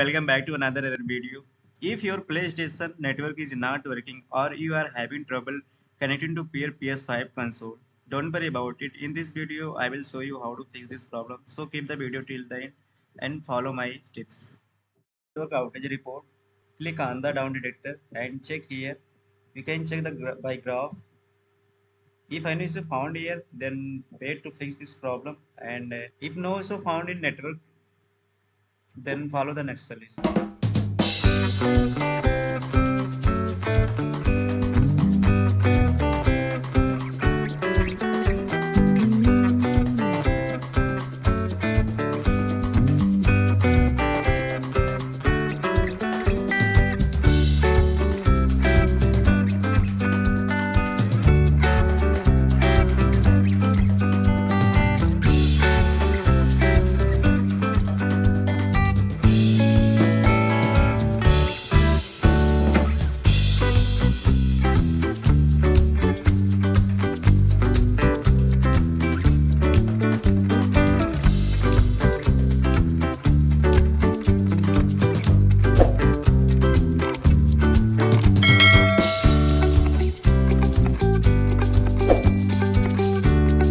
Welcome back to another video. If your PlayStation network is not working or you are having trouble connecting to your PS5 console, don't worry about it. In this video, I will show you how to fix this problem. So keep the video till the end and follow my tips. Network outage report. Click on the down detector and check here. You can check the by graph. If any issue found here, then wait to fix this problem. And if no issue found in network, then follow the next solution.